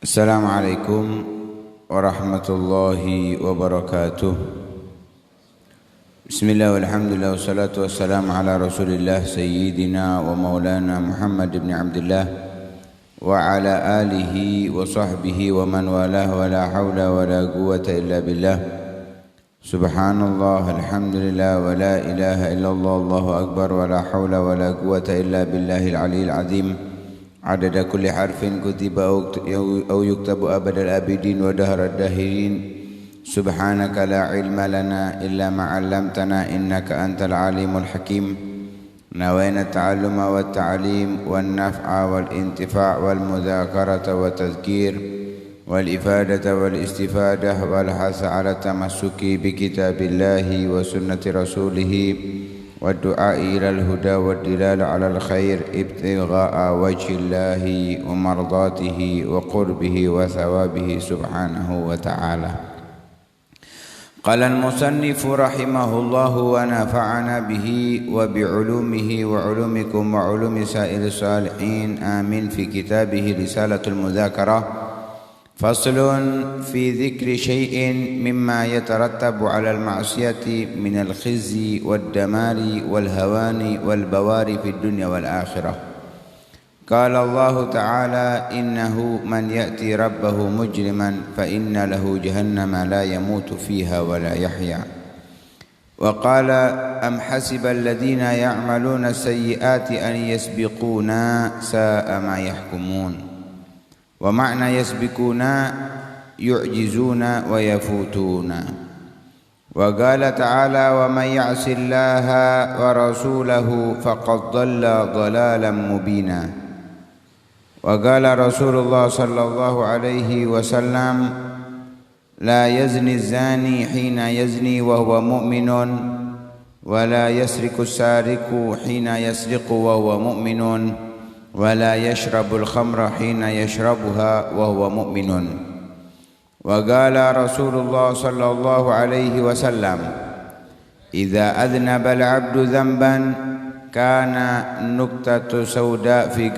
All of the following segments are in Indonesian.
Assalamualaikum warahmatullahi wabarakatuh. Bismillah walhamdulillah wassalatu wassalamu ala rasulillah sayyidina wa maulana Muhammad ibn Abdullah wa ala alihi wa sahbihi wa man walah wa la hawla wa la quwwata illa billah. Subhanallah alhamdulillah wa la ilaha illallah Allahu akbar wa la hawla wa la quwwata illa billahil aliyyil azim. عدد كل حرف كتب أو يكتب أبد الآبدين ودهر الداهرين. سبحانك لا علم لنا إلا ما علمتنا إنك أنت العليم الحكيم. نوينا التعلم والتعليم والنفع والانتفاع والمذاكرة والتذكير والإفادة والاستفادة والحث على التمسك بكتاب الله وسنة رسوله والدعاء إلى الهدى والدلال على الخير ابتغاء وجه الله ومرضاته وقربه وثوابه سبحانه وتعالى. قال المصنف رحمه الله ونفعنا به وبعلومه وعلومكم وعلوم سائر الصالحين آمين في كتابه رسالة المذاكرة. فصل في ذكر شيء مما يترتب على المعصية من الخزي والدمار والهوان والبوار في الدنيا والآخرة. قال الله تعالى إنه من يأتي ربه مجرما فإن له جهنم لا يموت فيها ولا يحيا. وقال أم حسب الذين يعملون السيئات أن يسبقونا ساء ما يحكمون. ومعنى يسبقون يعجزون ويفوتون. وقال تعالى ومن يعص الله ورسوله فقد ضل ضلالا مبينا. وقال رسول الله صلى الله عليه وسلم لا يزني الزاني حين يزني وهو مؤمن ولا يسرق السارق حين يسرق وهو مؤمن ولا يشرب الخمر حين يشربها وهو مؤمن. وقال رسول الله صلى الله عليه وسلم إذا أذنب العبد ذنبا كان نكتة سوداء في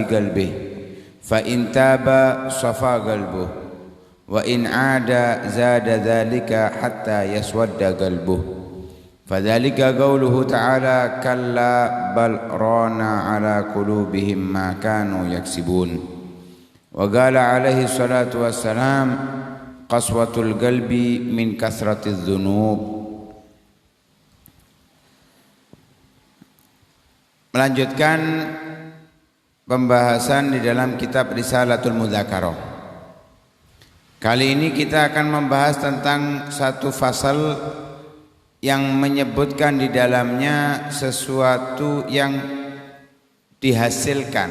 قلبه فإن تاب صفى قلبه وإن عاد زاد ذلك حتى يسود قلبه. فذلك قوله تعالى كلا بل ران على قلوبهم ما كانوا يكسبون. وقال عليه الصلاة والسلام قسوة القلب من كثرة الذنوب. Melanjutkan pembahasan di dalam kitab Risalatul Mudzakarah. Kali ini kita akan membahas tentang satu fasal yang menyebutkan di dalamnya sesuatu yang dihasilkan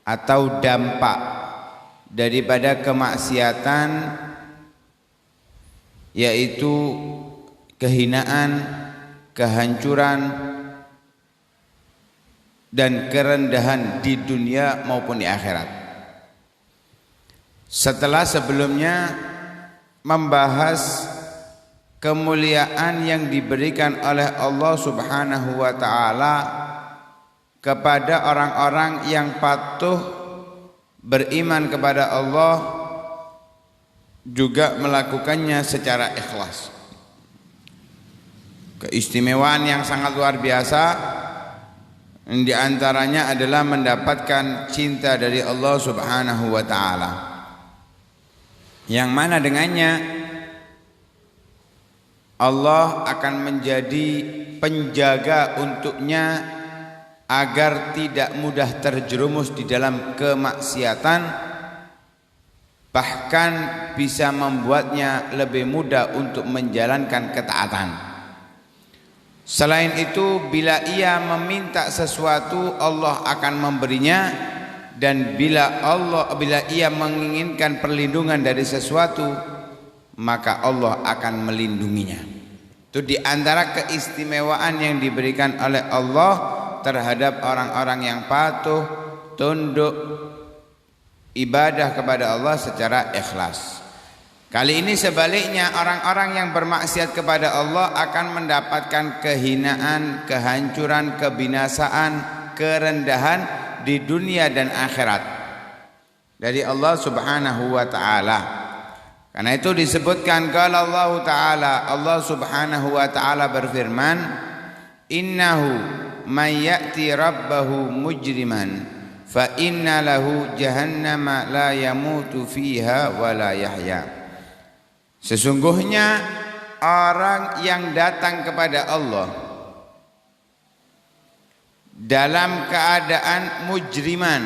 atau dampak daripada kemaksiatan, yaitu kehinaan, kehancuran dan kerendahan di dunia maupun di akhirat. Setelah sebelumnya membahas kemuliaan yang diberikan oleh Allah Subhanahu wa ta'ala kepada orang-orang yang patuh beriman kepada Allah, juga melakukannya secara ikhlas. Keistimewaan yang sangat luar biasa di antaranya adalah mendapatkan cinta dari Allah Subhanahu wa ta'ala, yang mana dengannya Allah akan menjadi penjaga untuknya agar tidak mudah terjerumus di dalam kemaksiatan, bahkan bisa membuatnya lebih mudah untuk menjalankan ketaatan. Selain itu, bila ia meminta sesuatu, Allah akan memberinya, dan bila ia menginginkan perlindungan dari sesuatu, maka Allah akan melindunginya. Itu di antara keistimewaan yang diberikan oleh Allah terhadap orang-orang yang patuh, tunduk, ibadah kepada Allah secara ikhlas. Kali ini sebaliknya, orang-orang yang bermaksiat kepada Allah akan mendapatkan kehinaan, kehancuran, kebinasaan, kerendahan di dunia dan akhirat dari Allah Subhanahu wa taala. Karena itu disebutkan qala Allah taala, Allah Subhanahu wa taala berfirman, innahu may ya'ti rabbahu mujriman fa inna lahu jahannama la yamutu fiha wa la yahya. Sesungguhnya orang yang datang kepada Allah dalam keadaan mujriman.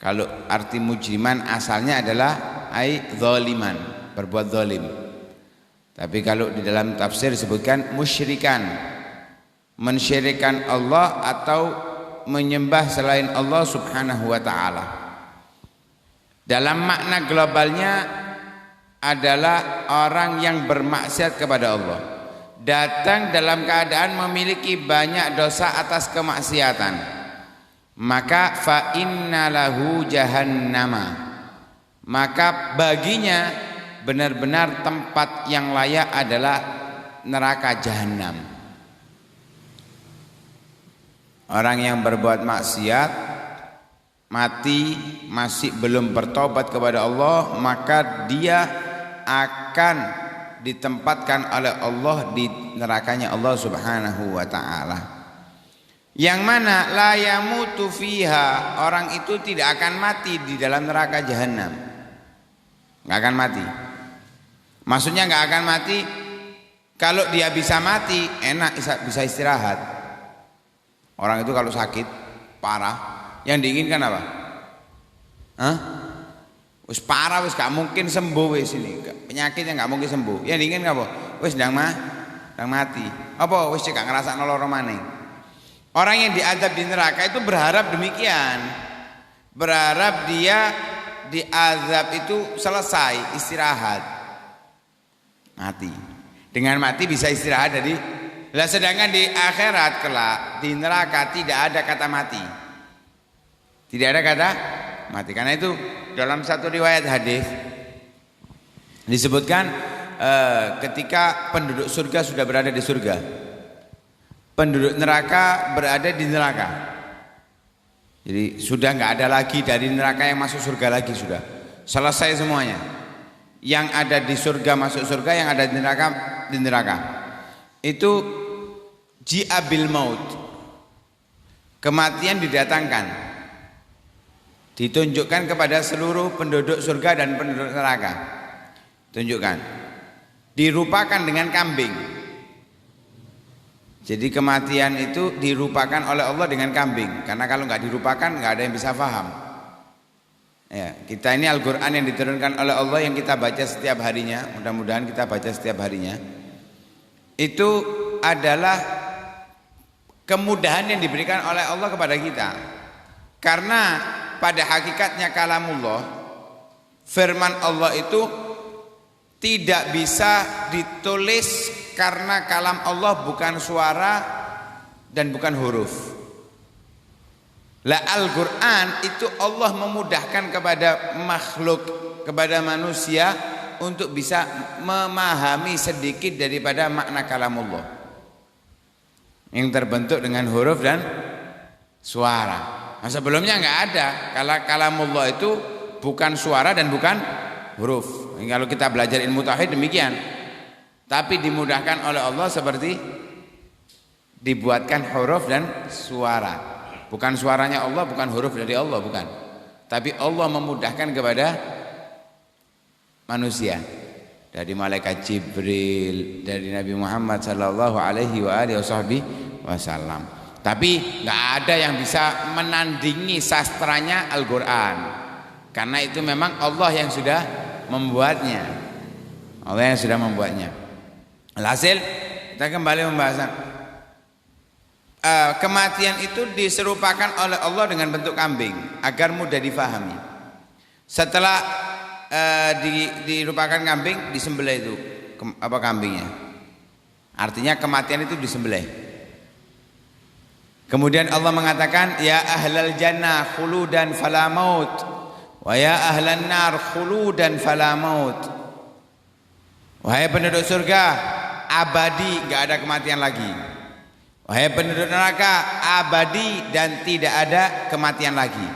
Kalau arti mujriman asalnya adalah zaliman, berbuat zalim. Tapi kalau di dalam tafsir disebutkan musyrikan, mensyirikkan Allah atau menyembah selain Allah Subhanahu wa taala. Dalam makna globalnya adalah orang yang bermaksiat kepada Allah, datang dalam keadaan memiliki banyak dosa atas kemaksiatan. Maka fa inna lahu jahannama, maka baginya benar-benar tempat yang layak adalah neraka jahanam. Orang yang berbuat maksiat mati masih belum bertobat kepada Allah, maka dia akan ditempatkan oleh Allah di nerakanya Allah Subhanahu wa taala. Yang mana la yamutu fiha, orang itu tidak akan mati di dalam neraka jahanam. Enggak akan mati. Maksudnya enggak akan mati, kalau dia bisa mati enak, bisa istirahat. Orang itu kalau sakit parah, yang diinginkan apa? Wis parah, wis gak mungkin sembuh wis ini. Penyakitnya gak mungkin sembuh. Yang diinginkan apa? Wis ndang mati. Apa wis gak ngrasakno lara maning. Orang yang diazab di neraka itu berharap demikian. Berharap dia diazab itu selesai, istirahat. Mati. Dengan mati bisa istirahat dari. Lah sedangkan di akhirat kelak di neraka tidak ada kata mati. Tidak ada kata mati. Karena itu dalam satu riwayat hadis disebutkan ketika penduduk surga sudah berada di surga, penduduk neraka berada di neraka. Jadi sudah nggak ada lagi dari neraka yang masuk surga lagi, sudah selesai semuanya. Yang ada di surga masuk surga, yang ada di neraka. Itu ji'abil maut, kematian didatangkan, ditunjukkan kepada seluruh penduduk surga dan penduduk neraka. Tunjukkan, dirupakan dengan kambing. Jadi kematian itu dirupakan oleh Allah dengan kambing. Karena kalau nggak dirupakan nggak ada yang bisa paham. Ya, kita ini Al-Quran yang diturunkan oleh Allah yang kita baca setiap harinya. Mudah-mudahan kita baca setiap harinya. Itu adalah kemudahan yang diberikan oleh Allah kepada kita. Karena pada hakikatnya kalamullah, firman Allah itu tidak bisa ditulis, karena kalam Allah bukan suara dan bukan huruf. Lah Al-Quran itu Allah memudahkan kepada makhluk, kepada manusia untuk bisa memahami sedikit daripada makna kalamullah yang terbentuk dengan huruf dan suara. Nah, sebelumnya nggak ada. Kalau kalamullah itu bukan suara dan bukan huruf. Kalau kita belajar ilmu tauhid demikian. Tapi dimudahkan oleh Allah seperti dibuatkan huruf dan suara. Bukan suaranya Allah, bukan huruf dari Allah, bukan. Tapi Allah memudahkan kepada manusia. Dari malaikat Jibril, dari Nabi Muhammad sallallahu alaihi wasallam. Tapi nggak ada yang bisa menandingi sastranya Al-Quran, karena itu memang Allah yang sudah membuatnya. Allah yang sudah membuatnya. Alhasil kita kembali pembahasan. Kematian itu diserupakan oleh Allah dengan bentuk kambing agar mudah difahami. Setelah dirupakan kambing, disembelih itu kambingnya. Artinya kematian itu disembelih. Kemudian Allah mengatakan, ya ahlal jannah khuludan fala maut, wa ya ahlan nar khuludan fala maut. Wahai penduduk surga, abadi, enggak ada kematian lagi. Wahai penduduk neraka, abadi dan tidak ada kematian lagi.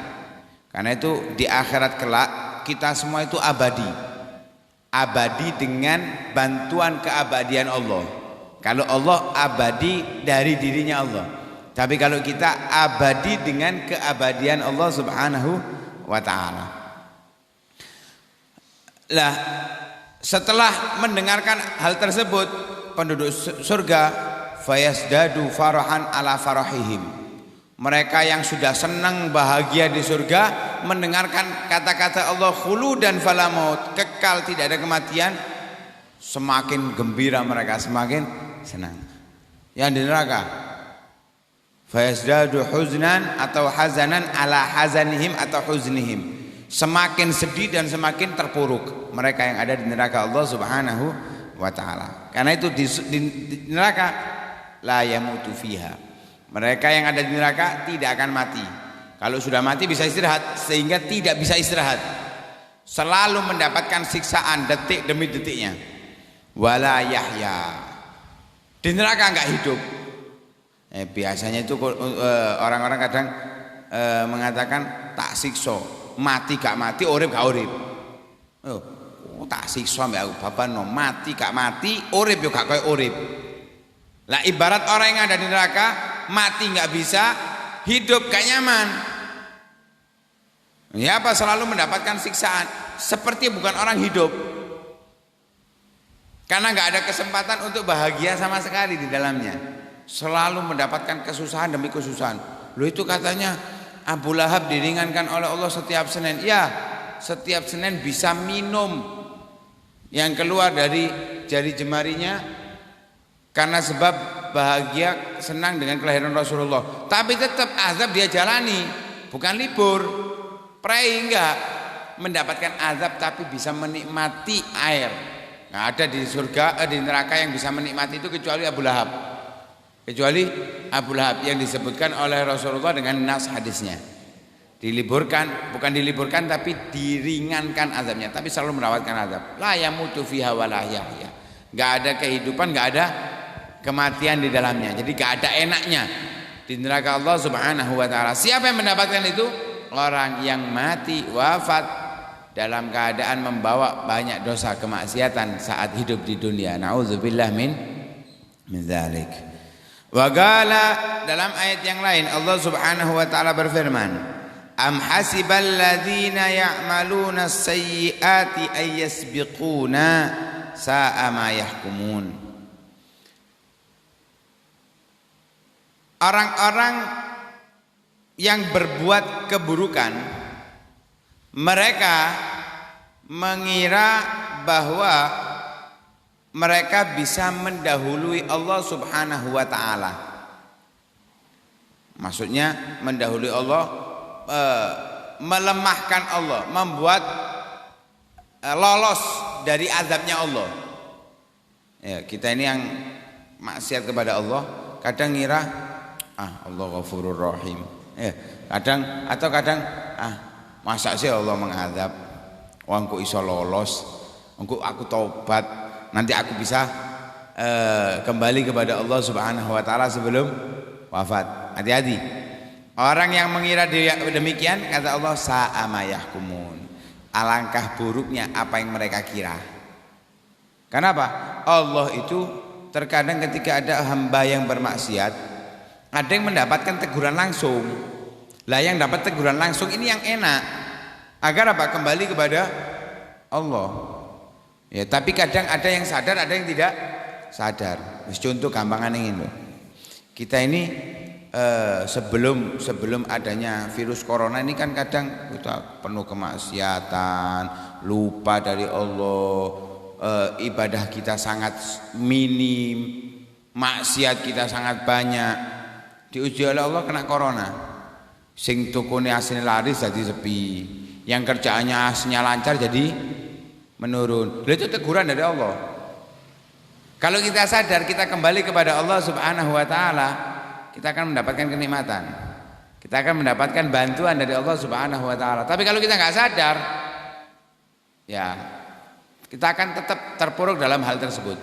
Karena itu di akhirat kelak kita semua itu abadi. Abadi dengan bantuan keabadian Allah. Kalau Allah abadi dari dirinya Allah. Tapi kalau kita abadi dengan keabadian Allah Subhanahu wa taala. Lah, setelah mendengarkan hal tersebut, penduduk surga fayasdadu farahan ala farahihim. Mereka yang sudah senang bahagia di surga mendengarkan kata-kata Allah khuludan fala maut, kekal tidak ada kematian, semakin gembira mereka, semakin senang. Yang di neraka fayasdadu huznan atau hazanan ala hazanihim atau huznihim, semakin sedih dan semakin terpuruk mereka yang ada di neraka Allah Subhanahu wa taala. Karena itu di neraka la yamutu fiha. Mereka yang ada di neraka tidak akan mati. Kalau sudah mati bisa istirahat, sehingga tidak bisa istirahat. Selalu mendapatkan siksaan detik demi detiknya. Wala yahya. Di neraka enggak hidup. Biasanya itu orang-orang kadang mengatakan tak siksa, mati gak mati, urip gak urip. Tak siksa mbak aku bapak no, mati gak mati, urip yo gak koyo urip. Lah ibarat orang yang ada di neraka, mati nggak bisa, hidup gak nyaman. Ya apa, selalu mendapatkan siksaan, seperti bukan orang hidup. Karena nggak ada kesempatan untuk bahagia sama sekali di dalamnya. Selalu mendapatkan kesusahan demi kesusahan. Loh itu katanya Abu Lahab diringankan oleh Allah setiap Senin. Ya, setiap Senin bisa minum yang keluar dari jari jemarinya. Karena sebab bahagia senang dengan kelahiran Rasulullah. Tapi tetap azab dia jalani, bukan libur. Pray enggak mendapatkan azab tapi bisa menikmati air. Nah, ada di surga, di neraka yang bisa menikmati itu kecuali Abu Lahab. Kecuali Abu Lahab yang disebutkan oleh Rasulullah dengan nas hadisnya. Diliburkan, bukan diliburkan tapi diringankan azabnya, tapi selalu mendapatkan azab. La yamutu fiha wa la yahya. Enggak ada kehidupan, enggak ada kematian di dalamnya. Jadi gak ada enaknya di neraka Allah Subhanahu wa taala. Siapa yang mendapatkan itu? Orang yang mati wafat dalam keadaan membawa banyak dosa kemaksiatan saat hidup di dunia. Nauzubillah min dzalik. Wa qala, dalam ayat yang lain Allah Subhanahu wa taala berfirman, am hasibal ladzina ya'maluna as-sayyi'ati ay yasbiquna sa'a ma yahkumun. Orang-orang yang berbuat keburukan, mereka mengira bahwa mereka bisa mendahului Allah Subhanahu wa taala. Maksudnya mendahului Allah, melemahkan Allah, membuat lolos dari azabnya Allah. Ya, kita ini yang maksiat kepada Allah kadang ngira Allah Ghafurur Rahim. Kadang masa sih Allah mengadab. Wangku iso lolos, aku taubat, nanti aku bisa kembali kepada Allah Subhanahu wa taala sebelum wafat. Hati-hati. Orang yang mengira demikian, kata Allah, sa'a ma yahkumun. Alangkah buruknya apa yang mereka kira. Kenapa? Allah itu terkadang ketika ada hamba yang bermaksiat, ada yang mendapatkan teguran langsung. Lah yang dapat teguran langsung ini yang enak. Agar apa? Kembali kepada Allah. Ya, tapi kadang ada yang sadar, ada yang tidak sadar. Contoh gampangan ini loh. Kita ini sebelum adanya virus corona ini kan kadang kita penuh kemaksiatan, lupa dari Allah, ibadah kita sangat minim, maksiat kita sangat banyak. Diuji oleh Allah kena corona. Sing tukune asline laris jadi sepi. Yang kerjaannya aslinya lancar jadi menurun. Itu teguran dari Allah. Kalau kita sadar, kita kembali kepada Allah Subhanahu wa taala, kita akan mendapatkan kenikmatan. Kita akan mendapatkan bantuan dari Allah Subhanahu wa taala. Tapi kalau kita nggak sadar, ya kita akan tetap terpuruk dalam hal tersebut.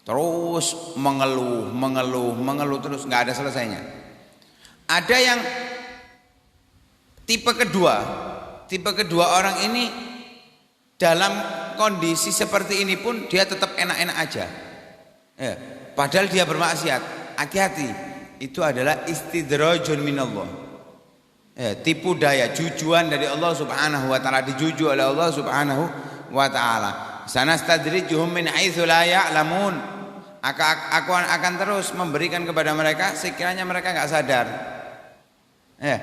Terus mengeluh terus, nggak ada selesainya. Ada yang tipe kedua orang ini dalam kondisi seperti ini pun dia tetap enak-enak aja. Ya, padahal dia bermaksiat. Hati-hati, itu adalah istidrajun minallah. Ya, tipu daya, jujuan dari Allah Subhanahu wa taala, dijuju oleh Allah Subhanahu wa taala. Sanastadrijuhum min haitsu la ya'lamun. Aku akan terus memberikan kepada mereka sekiranya mereka enggak sadar. Ya.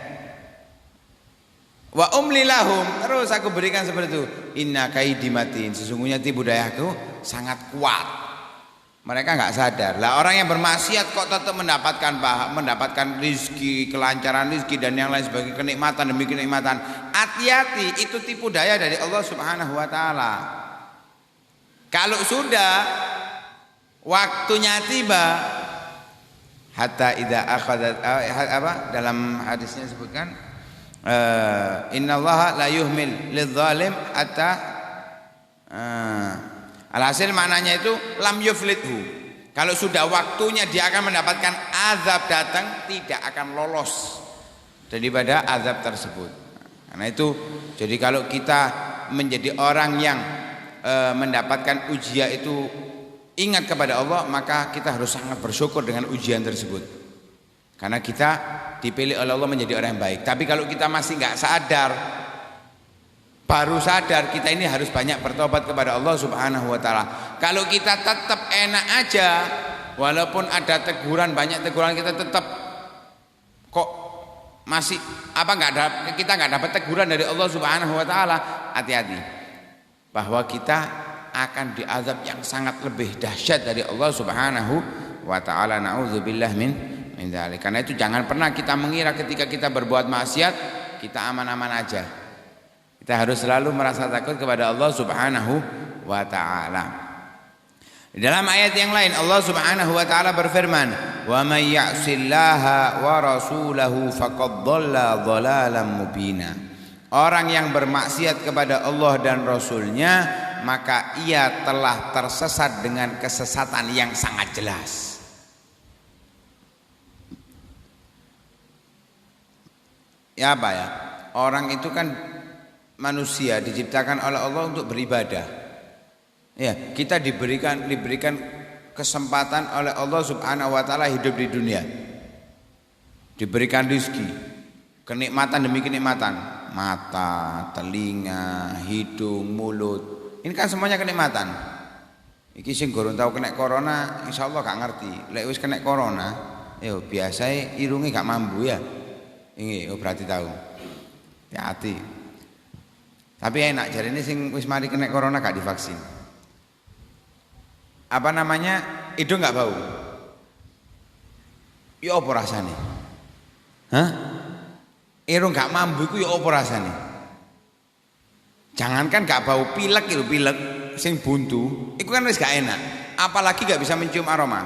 Wa umli lahum, terus aku berikan seperti itu. Inna kaidi matin, sesungguhnya tipu dayaku sangat kuat. Mereka enggak sadar. Lah orang yang bermaksiat kok tetap mendapatkan rizki, kelancaran rizki dan yang lain sebagai kenikmatan demi kenikmatan. Hati-hati, itu tipu daya dari Allah Subhanahu wa taala. Kalau sudah waktunya tiba, hatta idza akhadhat dalam hadisnya disebutkan innallaha la yuhmil lidzalim hatta alhasil maknanya itu lam yuflithu. Kalau sudah waktunya dia akan mendapatkan azab datang, tidak akan lolos daripada azab tersebut. Karena itu jadi kalau kita menjadi orang yang mendapatkan ujian itu ingat kepada Allah, maka kita harus sangat bersyukur dengan ujian tersebut. Karena kita dipilih oleh Allah menjadi orang yang baik. Tapi kalau kita masih nggak sadar, baru sadar, kita ini harus banyak bertobat kepada Allah Subhanahu wa taala. Kalau kita tetap enak aja, walaupun ada teguran, banyak teguran, kita tetap kok masih kita nggak dapat teguran dari Allah Subhanahu wa taala, hati-hati bahwa kita akan diazab yang sangat lebih dahsyat dari Allah Subhanahu wa taala. Nauzubillah min dzalik. Karena itu jangan pernah kita mengira ketika kita berbuat maksiat kita aman-aman aja. Kita harus selalu merasa takut kepada Allah Subhanahu wa taala. Di dalam ayat yang lain Allah Subhanahu wa taala berfirman, "Wa may ya'sillaha wa rasulahu faqad dhalla dhalalan mubina." Orang yang bermaksiat kepada Allah dan Rasulnya, maka ia telah tersesat dengan kesesatan yang sangat jelas. Ya apa ya? Orang itu kan manusia diciptakan oleh Allah untuk beribadah. Ya, kita diberikan kesempatan oleh Allah Subhanahu wa taala hidup di dunia. Diberikan rezeki, kenikmatan demi kenikmatan. Mata, telinga, hidung, mulut. Ini kan semuanya kenikmatan. Iki sing gorong tau kena corona, insyaallah gak ngerti. Lek wis kena corona, yo biasae irunge gak mambu ya. Ini berarti tahu. Hati-hati. Tapi enak jarine sing wis mari kena corona gak divaksin. Apa namanya? Hidung gak bau. Yo apa rasane? Hah? Irung gak mambu iku ya apa rasane? Jangankan gak bau, pilek itu pilek sing buntu, itu kan wis gak enak. Apalagi gak bisa mencium aroma.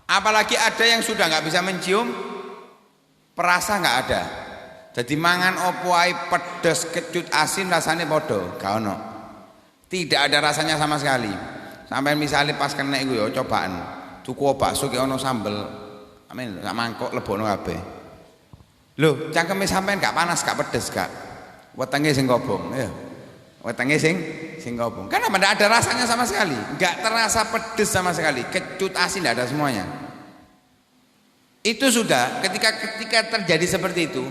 Apalagi ada yang sudah gak bisa mencium, perasa gak ada. Jadi mangan opo ae pedes, kecut, asin rasane padha, gak ono. Tidak ada rasanya sama sekali. Sampai misalnya pas kena iku ya cobaan, tuku bakso ki ono sambel, amin gak mangkok lebono kabeh. Loh, cangkeme sampean gak panas, gak pedes, gak. Wetenge sing kobong, ya. Wetenge sing kobong. Karena tidak ada rasanya sama sekali, gak terasa pedes sama sekali, kecut asin tidak ada semuanya. Itu sudah ketika terjadi seperti itu,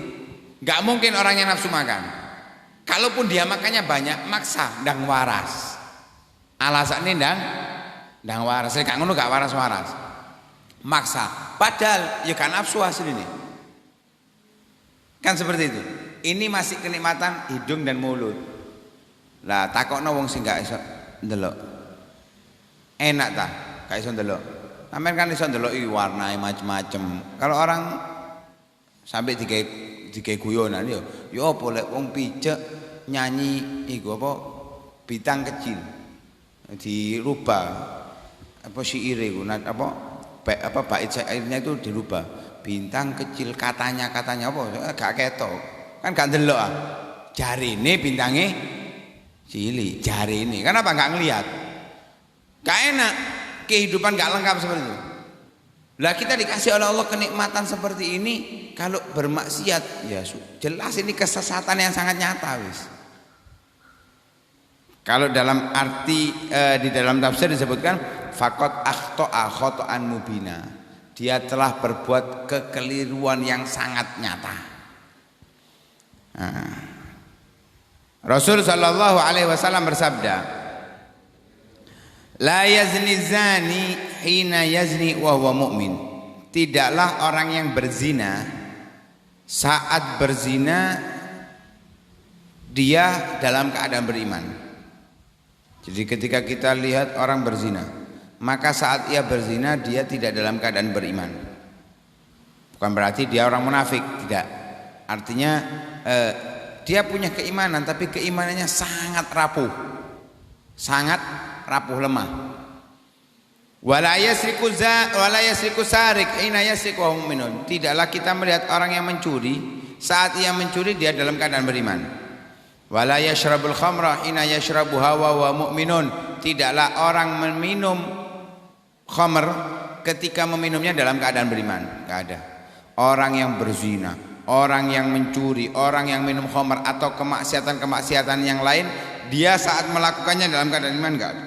gak mungkin orangnya nafsu makan. Kalaupun dia makannya banyak, maksa ndang waras. Alasannya ndang waras, gak ngono gak waras-waras. Maksa, padahal ya kan nafsu hasil ini. Kan seperti itu. Ini masih kenikmatan hidung dan mulut. Lah takokno wong sing gak iso ndelok. Enak ta? Gak iso ndelok. Sampeyan kan iso ndelok iki warnae macem-macem. Kalau orang sampai digawe guyonan yo apa lek wong picek nyanyi iku apa bintang kecil. Dirubah apa syaire iku apa bait syairnya itu dirubah. Bintang kecil katanya apa gak ketok kan gak ndelok ah jarine bintange cilik jarine kenapa gak ngelihat gak enak kehidupan nggak lengkap seperti itu. Lah kita dikasih oleh Allah kenikmatan seperti ini, kalau bermaksiat ya jelas ini kesesatan yang sangat nyata wis. Kalau dalam arti di dalam tafsir disebutkan faqad akhta'a khata'an mubina. Dia telah berbuat kekeliruan yang sangat nyata. Rasul sallallahu alaihi wasallam bersabda, la yazni zani hina yazni wa huwa mu'min. Tidaklah orang yang berzina saat berzina dia dalam keadaan beriman. Jadi ketika kita lihat orang berzina, maka saat ia berzina dia tidak dalam keadaan beriman. Bukan berarti dia orang munafik, tidak. Artinya dia punya keimanan tapi keimanannya sangat rapuh. Sangat rapuh lemah. Wala yasriku sarik hina yasriku wa hum mu'minun. Tidaklah kita melihat orang yang mencuri saat ia mencuri dia dalam keadaan beriman. Wala yashrabul khamra hina yashrabuha wa huwa mu'minun. Tidaklah orang meminum khamr ketika meminumnya dalam keadaan beriman. Enggak ada. Orang yang berzina, orang yang mencuri, orang yang minum khamr atau kemaksiatan-kemaksiatan yang lain, dia saat melakukannya dalam keadaan iman enggak ada.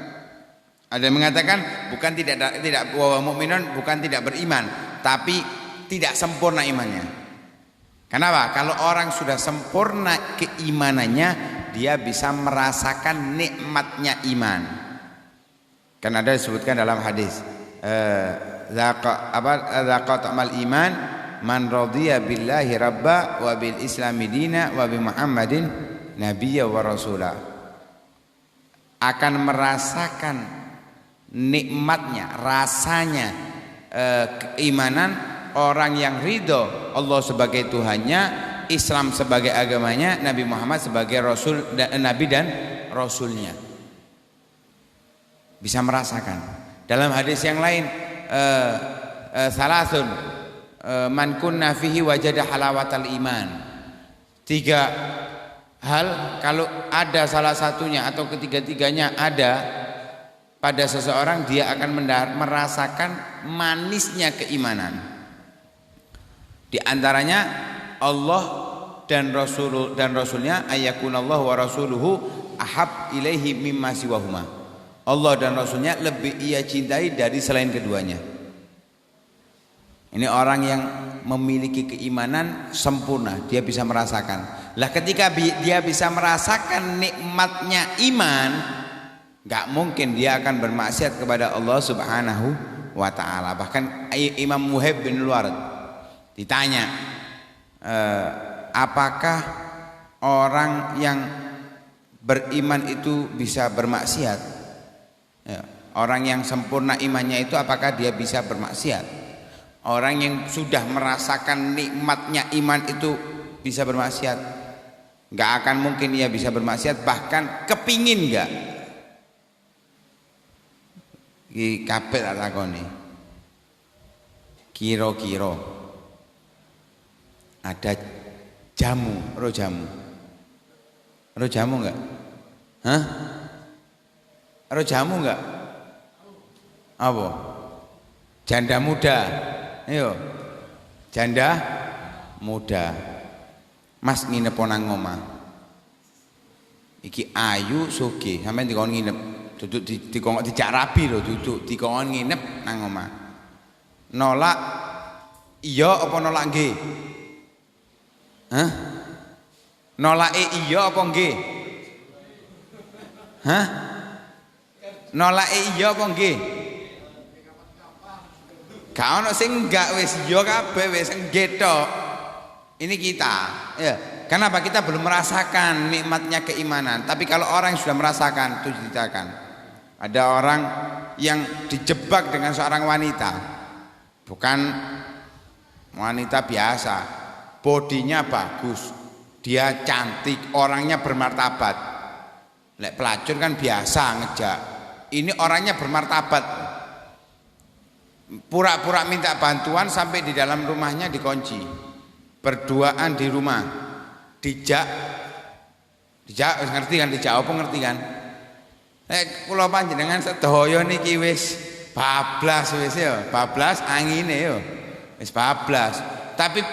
Ada yang mengatakan bukan tidak wa mu'minun, bukan tidak beriman, tapi tidak sempurna imannya. Kenapa? Kalau orang sudah sempurna keimanannya, dia bisa merasakan nikmatnya iman. Kan ada disebutkan dalam hadis, zaqa ta'mal iman man radiya billahi rabba wa bil islami dina wa bi muhammadin nabiyya wa rasula. Akan merasakan nikmatnya, rasanya keimanan orang yang ridho Allah sebagai Tuhannya, Islam sebagai agamanya, Nabi Muhammad sebagai Rasul, Nabi dan Rasulnya. Bisa merasakan. Dalam hadis yang lain, salasun man kunna fihi wajada halawatal iman. 3 hal kalau ada salah satunya atau ketiga-tiganya ada pada seseorang, dia akan merasakan manisnya keimanan. Di antaranya Allah dan Rasulnya, ayyakunallahu wa rasuluhu ahab ilaihi mimma siwahuma. Allah dan Rasulnya lebih ia cintai dari selain keduanya. Ini orang yang memiliki keimanan sempurna, dia bisa merasakan. Lah ketika dia bisa merasakan nikmatnya iman, gak mungkin dia akan bermaksiat kepada Allah Subhanahu wa ta'ala. Bahkan Imam Muhaib bin Luard ditanya, apakah orang yang beriman itu bisa bermaksiat? Ya, orang yang sempurna imannya itu apakah dia bisa bermaksiat? Orang yang sudah merasakan nikmatnya iman itu bisa bermaksiat? Gak akan mungkin ia bisa bermaksiat, bahkan kepingin gak? Ki kabeh tak takoni. Kira-kira ada jamu, roh jamu. Roh jamu enggak? Hah? Roh jamu enggak? Apa? Janda muda. Ayo. Janda muda. Mas nginep nang omah. Iki ayu sugih, sampeyan dikon nginep. Duduk dikongkon dijak rabi lho, duduk dikongkon nginep nang omah. Nolak iya apa nolak nggih? Hah? Nolake iya apa nggih? Hah? Nolake iya apa nggih? Gak ono sing enggak, wis iya kabeh, wis nggih tok. Ini kita, ya. Kenapa kita belum merasakan nikmatnya keimanan? Tapi kalau orang yang sudah merasakan, itu diceritakan. Ada orang yang dijebak dengan seorang wanita, bukan wanita biasa, bodinya bagus, dia cantik, orangnya bermartabat. Lek pelacur kan biasa ngejak, ini orangnya bermartabat. Pura-pura minta bantuan sampai di dalam rumahnya dikunci, berduaan di rumah, dijak, ngerti kan dijak apa ngerti kan? Kula panjenengan sedaya niki wis bablas wis ya, bablas angine ya. Wis bablas. Tapi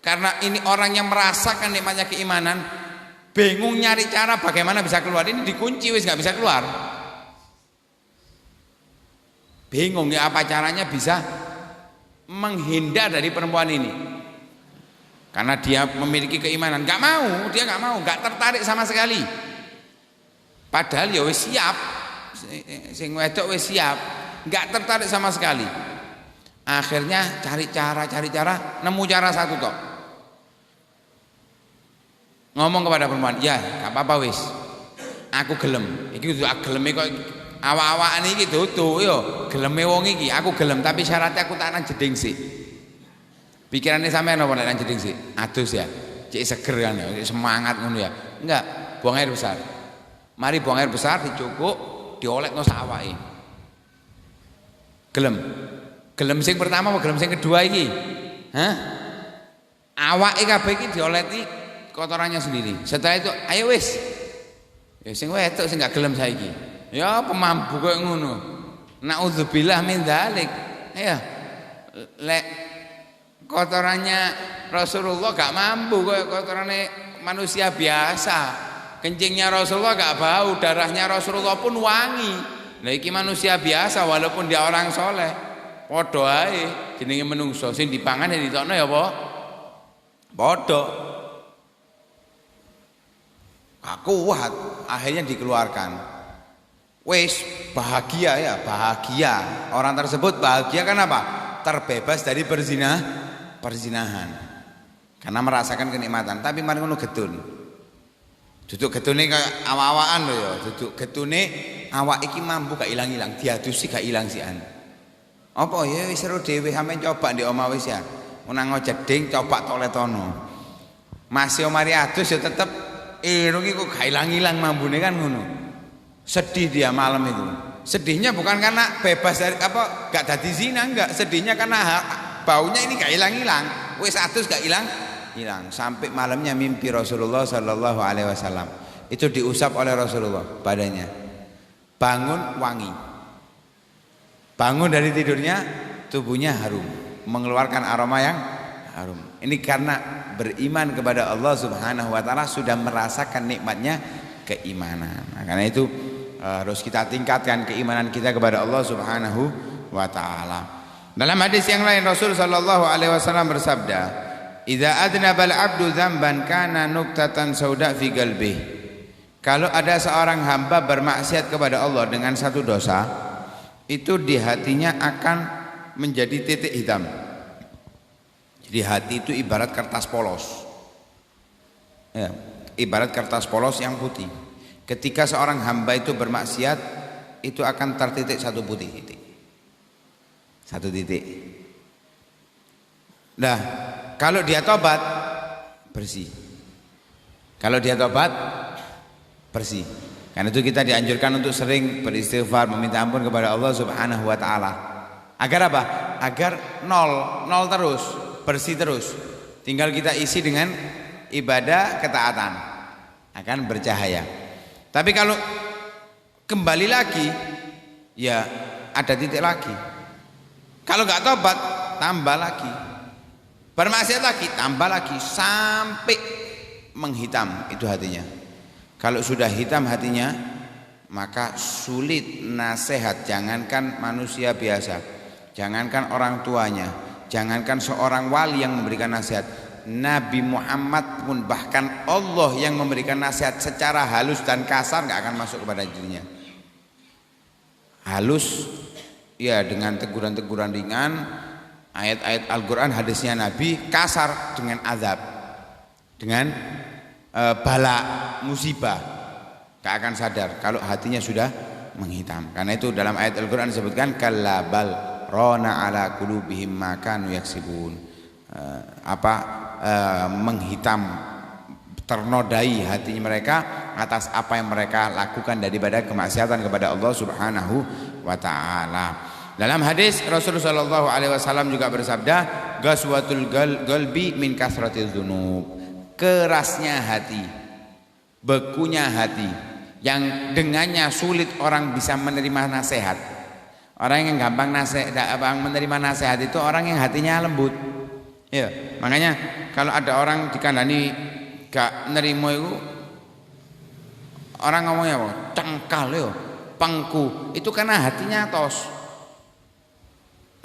karena ini orang yang merasakan nikmatnya keimanan, bingung nyari cara bagaimana bisa keluar. Ini dikunci wis nggak bisa keluar. Bingung ya apa caranya bisa menghindar dari perempuan ini. Karena dia memiliki keimanan, nggak mau, dia nggak mau, nggak tertarik sama sekali. Padahal ya wis siap, sing wedok wis siap, nggak tertarik sama sekali. Akhirnya cari cara, nemu cara satu kok. Ngomong kepada perempuan, ya nggak apa-apa wis, aku gelem. Iki kudu geleme kok awak-awakan iki dudu yo, geleme wong iki, aku gelem tapi syaratnya aku tak nang jeding sik. Pikirannya sampean apa nek nang jeding sik? Adus ya, cek seger kan ya, semangat ngono ya. Enggak, buang air besar. Mari buang air besar dicukuk, diolekno sak awake. Gelem. Gelem sing pertama apa gelem sing kedua iki? Hah? Awake kabeh iki dioleti kotorannya sendiri. Setelah itu ayo wis. Ya sing wedok sing gak gelem saiki. Ya pemampu koyo ngono. Nauzubillah min dzalik. Ya. Lek kotorannya Rasulullah gak mampu koyo kotorane manusia biasa. Kencingnya Rasulullah gak bau, darahnya Rasulullah pun wangi. Lah iki manusia biasa walaupun dia orang soleh. Padha ae jenenge menungso sing dipangan ya ditokno ya apa? Padha. Kuat, akhirnya dikeluarkan. Wis bahagia ya, bahagia. Orang tersebut bahagia kan apa? Terbebas dari perzinahan. Karena merasakan kenikmatan. Tapi mari ngono getun. Duduk getune kayak awak-awakan lho ya. Duduk getune awak iki mampu gak ilang-ilang, diadusi gak ilang sian. Apa ya wis seru dhewe sampean coba ndek omah wis ya. Menang jeding coba toletono. Masih omari adus ya tetep irung iku gak ilang-ilang mambune kan ngono. Sedih dia malam itu. Sedihnya bukan karena bebas dari apa gak dadi zina enggak, sedihnya karena baunya ini gak hilang-hilang. Wis adus gak hilang sampai malamnya mimpi Rasulullah sallallahu alaihi wasallam. Itu diusap oleh Rasulullah badannya. Bangun wangi. Bangun dari tidurnya tubuhnya harum, mengeluarkan aroma yang harum. Ini karena beriman kepada Allah Subhanahu wa taala sudah merasakan nikmatnya keimanan. Nah, karena itu harus kita tingkatkan keimanan kita kepada Allah Subhanahu wa taala. Dalam hadis yang lain Rasul sallallahu alaihi wasallam bersabda, "Idza adnaba al-'abdu dzamban kana nuqtatan sauda fi qalbihi." Kalau ada seorang hamba bermaksiat kepada Allah dengan satu dosa, itu di hatinya akan menjadi titik hitam. Jadi hati itu ibarat kertas polos. Ya, ibarat kertas polos yang putih. Ketika seorang hamba itu bermaksiat, itu akan tertitik satu putih titik. Satu titik. Nah, kalau dia tobat bersih. Kalau dia tobat bersih. Karena itu kita dianjurkan untuk sering beristighfar, meminta ampun kepada Allah Subhanahu wa taala. Agar apa? Agar nol terus, bersih terus. Tinggal kita isi dengan ibadah ketaatan, akan bercahaya. Tapi kalau kembali lagi, ya ada titik lagi. Kalau nggak tobat, tambah lagi. Bermaksiat lagi, tambah lagi sampai menghitam itu hatinya. Kalau sudah hitam hatinya, maka sulit nasihat. Jangankan manusia biasa, jangankan orang tuanya, jangankan seorang wali yang memberikan nasihat, Nabi Muhammad pun bahkan Allah yang memberikan nasihat secara halus dan kasar nggak akan masuk kepada dirinya. Halus ya dengan teguran-teguran ringan, ayat-ayat Al-Quran, hadisnya Nabi. Kasar dengan azab, dengan bala, musibah. Gak akan sadar kalau hatinya sudah menghitam. Karena itu dalam ayat Al-Quran disebutkan kallabal rona ala qulubihim ma kanu yaksibun. Menghitam, ternodai hatinya mereka atas apa yang mereka lakukan daripada kemaksiatan kepada Allah Subhanahu wa taala. Dalam hadis Rasulullah sallallahu alaihi wasallam juga bersabda, "Ghaswatul qalbi min kasratiz dzunub." Kerasnya hati, bekunya hati, yang dengannya sulit orang bisa menerima nasihat. Orang yang gampang menerima nasihat itu orang yang hatinya lembut. Ya, makanya kalau ada orang dikandani gak nerimo itu, orang ngomongnya apa? Cengkal yo, pengku. Itu karena hatinya atos.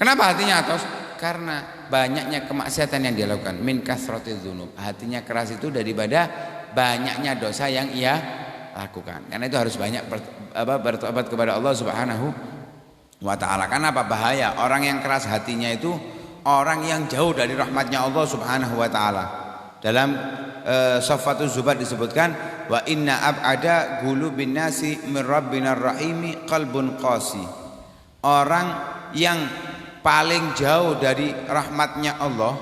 Kenapa hatinya atos? Karena banyaknya kemaksiatan yang dia lakukan. Min kasratiz dzunub. Hatinya keras itu daripada banyaknya dosa yang ia lakukan. Karena itu harus banyak bertobat kepada Allah Subhanahu wa taala. Karena apa? Bahaya. Orang yang keras hatinya itu orang yang jauh dari rahmatnya Allah Subhanahu wa taala. Dalam Saffatuz Zubat disebutkan, wa inna ab'ada qulubin nasi min rabbinar rahimi qalbun qasi. Orang yang paling jauh dari rahmatnya Allah,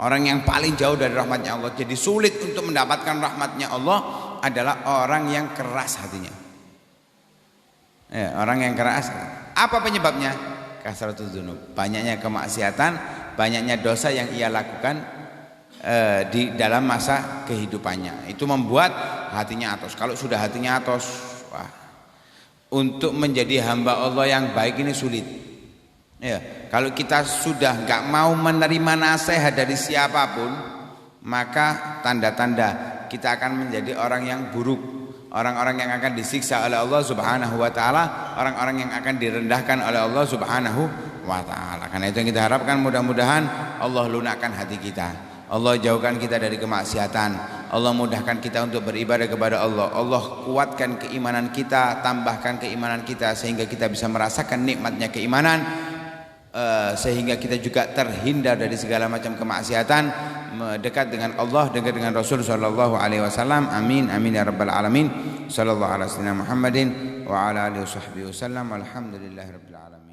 orang yang paling jauh dari rahmatnya Allah, jadi sulit untuk mendapatkan rahmatnya Allah adalah orang yang keras hatinya. Ya, orang yang keras. Apa penyebabnya? Kasratul dzunub. Banyaknya kemaksiatan, banyaknya dosa yang ia lakukan di dalam masa kehidupannya. Itu membuat hatinya atos. Kalau sudah hatinya atos, wah, untuk menjadi hamba Allah yang baik ini sulit. Ya, kalau kita sudah nggak mau menerima nasihat dari siapapun, maka tanda-tanda kita akan menjadi orang yang buruk, orang-orang yang akan disiksa oleh Allah Subhanahu wa taala, orang-orang yang akan direndahkan oleh Allah Subhanahu wa taala. Karena itu yang kita harapkan, mudah-mudahan Allah lunakkan hati kita. Allah jauhkan kita dari kemaksiatan. Allah mudahkan kita untuk beribadah kepada Allah. Allah kuatkan keimanan kita, tambahkan keimanan kita sehingga kita bisa merasakan nikmatnya keimanan. Sehingga kita juga terhindar dari segala macam kemaksiatan, dekat dengan Allah, dekat dengan Rasul sallallahu alaihi wasallam. Amin amin ya rabbal alamin. Sallallahu alaihi wasallam Muhammadin wa ala alihi washabbihi wasallam. Alhamdulillahirabbil alamin.